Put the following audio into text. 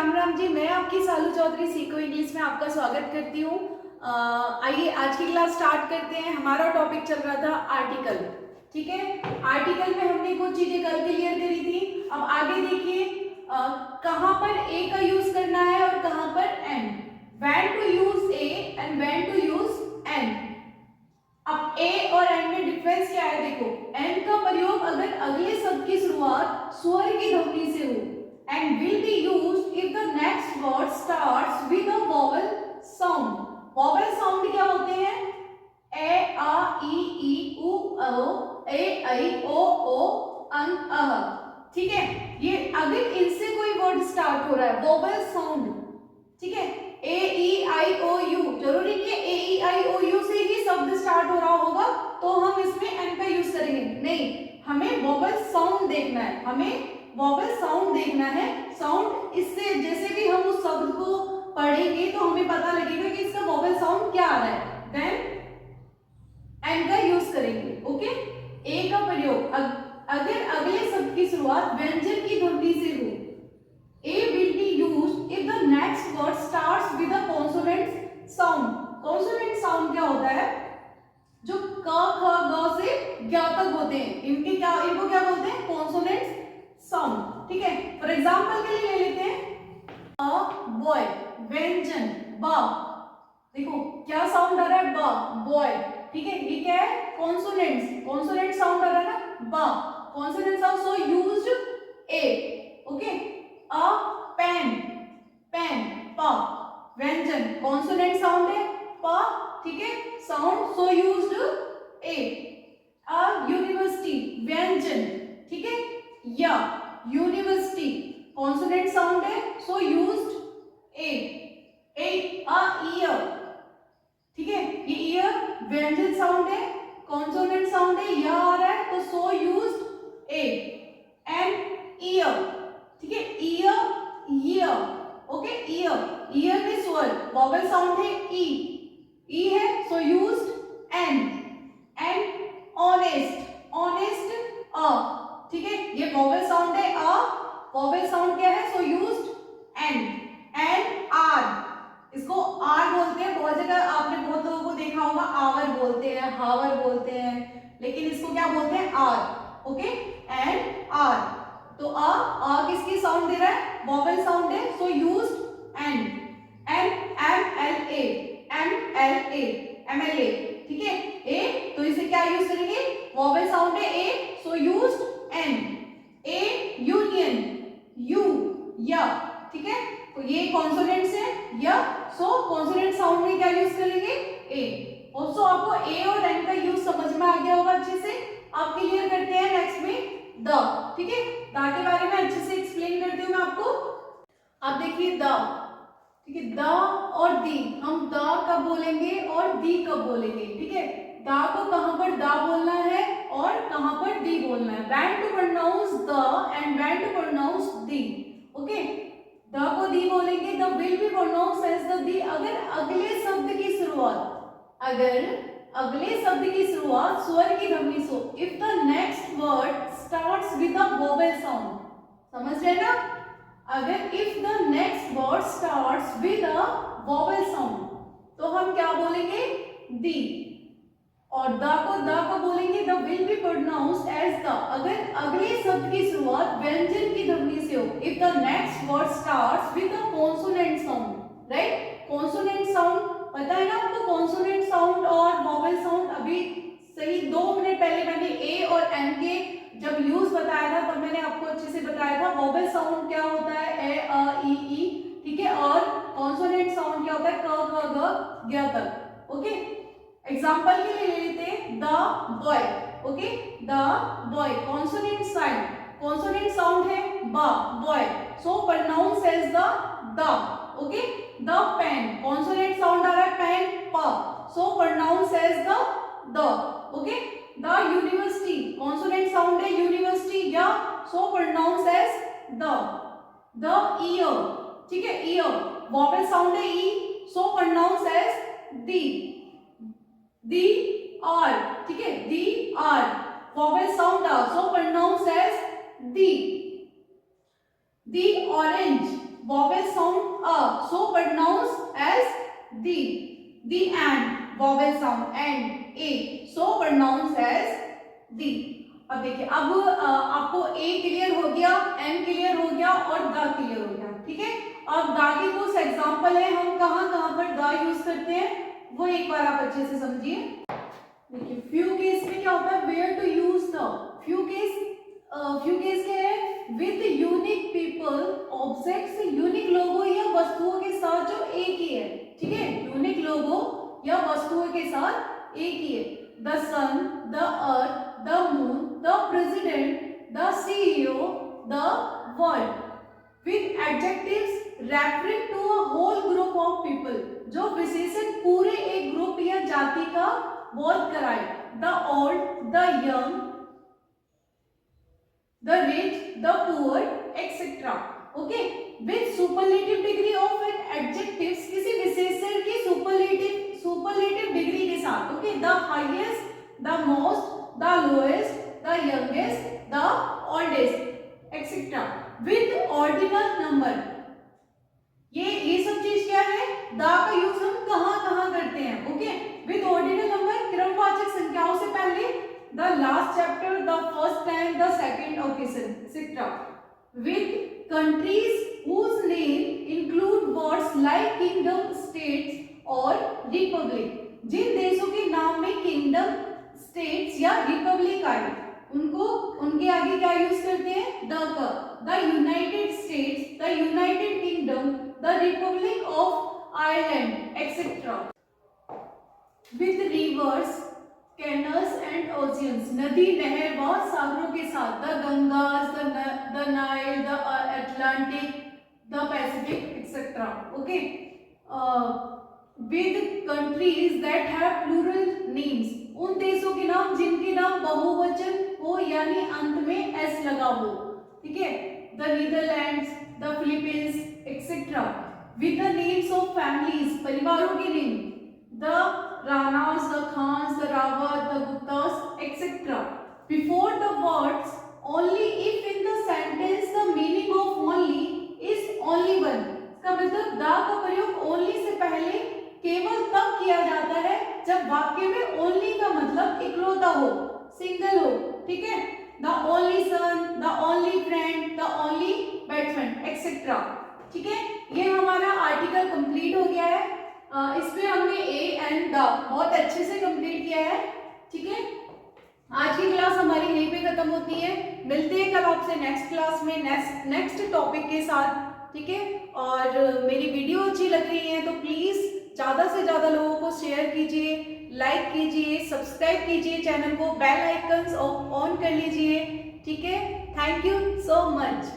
राम राम जी। मैं आपकी सालू चौधरी सीखो इंग्लिश में आपका स्वागत करती हूँ। आइए आज की क्लास स्टार्ट करते हैं। हमारा टॉपिक चल रहा था आर्टिकल। ठीक है, आर्टिकल में हमने कुछ चीजें कल क्लियर करी थी। अब आगे देखिए कहाँ पर ए का यूज करना है और कहाँ पर an. When to use a and when to use an. अब ए और एन में डिफरेंस क्या है देखो। एन का प्रयोग अगर अगले शब्द की शुरुआत स्वर की ध्वनि से हो and will be used if the next word starts with a vowel sound. Vowel sound क्या होते हैं? ए, आ, ई, उ, औ, ए, ऐ, ओ, अं, अह। ठीक है, ये अगर इनसे कोई वर्ड स्टार्ट हो रहा है vowel sound, ठीक है, ए, ई, आई, ओ, यू, जरूरी नहीं है ए, ई, आई, ओ, यू से ही शब्द स्टार्ट हो रहा होगा तो हम इसमें एन का यूज करेंगे, नहीं, हमें vowel sound देखना है, हमें वॉवल साउंड देखना है। साउंड इससे जैसे भी हम उस शब्द को पढ़ेंगे तो हमें पता लगेगा कि इसका वॉवल साउंड क्या आ रहा है, देन एन का यूज करेंगे। ओके, ए का प्रयोग अगर अगले शब्द की शुरुआत व्यंजन की ध्वनि से हो, a will be used if the next word starts with a consonant sound. Consonant sound क्या होता है? जो क, ख, ग से ग तक होते हैं, इनको क्या बोलते हैं? Consonant sound. ठीक है, फॉर एग्जाम्पल के लिए ले लेते हैं अ बॉय, व्यंजन ब। देखो क्या साउंड आ रहा है? ब, बॉय। ठीक है, ये क्या है? कॉन्सोनेंट साउंड आ रहा है ना, ब, कॉन्सोनेंट साउंड, सो यूज्ड ए। ओके, अ पेन, पेन, प, व्यंजन, कॉन्सोनेंट साउंड है प, ठीक है, sound, so used A. A university, व्यंजन, ठीक है, या, यूनिवर्सिटी, कॉन्सोनेंट साउंड है, सो यूज्ड ए। ईयर, ठीक है, ये ईयर व्यंजन साउंड है, कॉन्सोनेंट साउंड है, या आ रहा है तो सो यूज्ड ए। एंड ईयर, ठीक है, ईयर, ईयर, ओके, ईयर में स्वर, वॉवल साउंड है ई है, so used an. And honest, honest अ, ठीक है, ये वॉवल साउंड है अ, वॉवल साउंड क्या है? So used an. And R, इसको आर बोलते हैं, बहुत जगह आपने बहुत लोगों को देखा होगा आवर बोलते हैं, हावर बोलते हैं, लेकिन इसको क्या बोलते हैं? आर। ओके, एंड आर, तो अ किसकी साउंड दे रहा है? वॉवल साउंड है, so used an. And M L A, M L A, M L A, ठीक है, ए, तो इसे क्या यूज करेंगे? वॉवल साउंड है ए, so used an. A union, U, या, ठीक है, तो ये कॉन्सोनेंट्स है, या, सो कॉन्सोनेंट साउंड में क्या यूज करेंगे? ए। ऑल्सो आपको ए और एन का यूज समझ में आ गया होगा अच्छे से। आप क्लियर करते हैं नेक्स्ट में द, ठीक है, द के बारे में अच्छे से एक्सप्लेन करती हूँ मैं आपको। अब देखिए द, ठीक है, द और दी, हम द कब बोलेंगे और दी कब बोलेंगे? ठीक है, दा को कहां पर दा बोलना है और कहां पर दी बोलना है। when to pronounce the and when to pronounce the. Okay, the को दी बोलेंगे, the will be pronounced as the the अगर अगले शब्द की शुरुआत स्वर की ध्वनि से। If the next word starts with a vowel sound, समझ रहे ना? अगर if the next word starts with a vowel sound तो हम क्या बोलेंगे? दी। और द को बोलेंगे the will be pronounced as the अगर अगले शब्द की शुरुआत व्यंजन की ध्वनि से हो। If the next word starts with a consonant sound, right, consonant sound पता है ना आपको? कॉन्सोनेंट साउंड और वॉवेल साउंड अभी सही 2 मिनट पहले मैंने ए और एन के जब यूज बताया था तब मैंने आपको अच्छे से बताया था। वॉवेल साउंड क्या होता है? ए, अ, ई, ठीक है, और कॉन्सोनेंट साउंड क्या होता है? क, ख, ग, ज्ञ तक। ओके, एग्जाम्पल के लिए ले लेते हैं the boy. Okay, the boy, consonant sound, consonant sound है ब, boy, so pronounce as the. Okay, the pen, consonant sound आ रहा है पेन, प, so pronounce as the. Okay, the university, consonant sound है यूनिवर्सिटी, या, so pronounce as the year, ठीक है, ईयर, वॉवेल साउंड है ई, so pronounce as the. The R, ठीक है, the R, vowel sound R, so pronounce as the. The orange, vowel sound a, so pronounced as the and vowel sound and a, so pronounced as the। अब देखिए, अब आपको a clear हो गया, n clear हो गया और the clear हो गया, ठीक है। अब द के कुछ एग्जांपल है, हम कहाँ कहाँ पर द यूज करते हैं वो एक बार आप अच्छे से समझिए। देखिए फ्यू केस में क्या होता है, where to use the. Few case क्या है, with unique people objects, unique लोगों या वस्तुओं के साथ जो एक ही है, ठीक है, यूनिक लोगों या वस्तुओं के साथ एक ही है। The sun, the earth, the moon, the president, the CEO, the world. With adjectives referring to a whole group of people, जो विशेषण पूरे एक ग्रुप या जाति का बोध कराए। The old, the young, the rich, the poor, etc. Okay, with superlative degree of an adjectives, किसी विशेषण की superlative degree के साथ, okay, the highest, the most, the lowest, the youngest, the oldest, etc. with ordinal number। ये सब चीज क्या है, द का यूज हम कहाँ कहाँ करते हैं, ओके। विद ऑर्डिनल नंबर, क्रमवाचक संख्याओं से पहले, the last chapter, the first time, the second occasion, etc. with countries whose name include words like kingdom, states और republic। जिन देशों के नाम में kingdom, states या republic आए, उनको उनके आगे क्या यूज करते हैं, the का। the United States, the United Kingdom, the Republic of Ireland, etc. with rivers, canals and oceans, नदी, नहर व सागरों के साथ। The Gangas, the Nile, the Atlantic, the Pacific, etcetera. Okay, with countries that have plural names, उन देशों के नाम जिनके नाम बहुवचन हो यानी अंत में एस लगा हो, ठीक है। The Netherlands, the Philippines, etcetera. With the names of families, परिवारों के name. The Ranas, the Khans, the Rawat, the Guptas, etc. Before the words only if in the sentence the meaning of only is only one। इसका मतलब the का प्रयोग only से पहले केवल तब किया जाता है जब वाक्य में only का मतलब इकलौता हो, सिंगल हो, ठीक है। The only son, the only friend, the only batsman, etc. ठीक है, ये हमारा आर्टिकल कंप्लीट हो गया है। इसमें हमने ए एंड द बहुत अच्छे से कंप्लीट किया है, ठीक है। आज की क्लास हमारी यहीं पे खत्म होती है, मिलते हैं कल आपसे नेक्स्ट क्लास में नेक्स्ट टॉपिक के साथ, ठीक है। और मेरी वीडियो अच्छी लग रही है तो प्लीज ज्यादा से ज्यादा लोगों को शेयर कीजिए, लाइक कीजिए, सब्सक्राइब कीजिए चैनल को, बेल आइकन ऑन कर लीजिए, ठीक है। Thank you so much.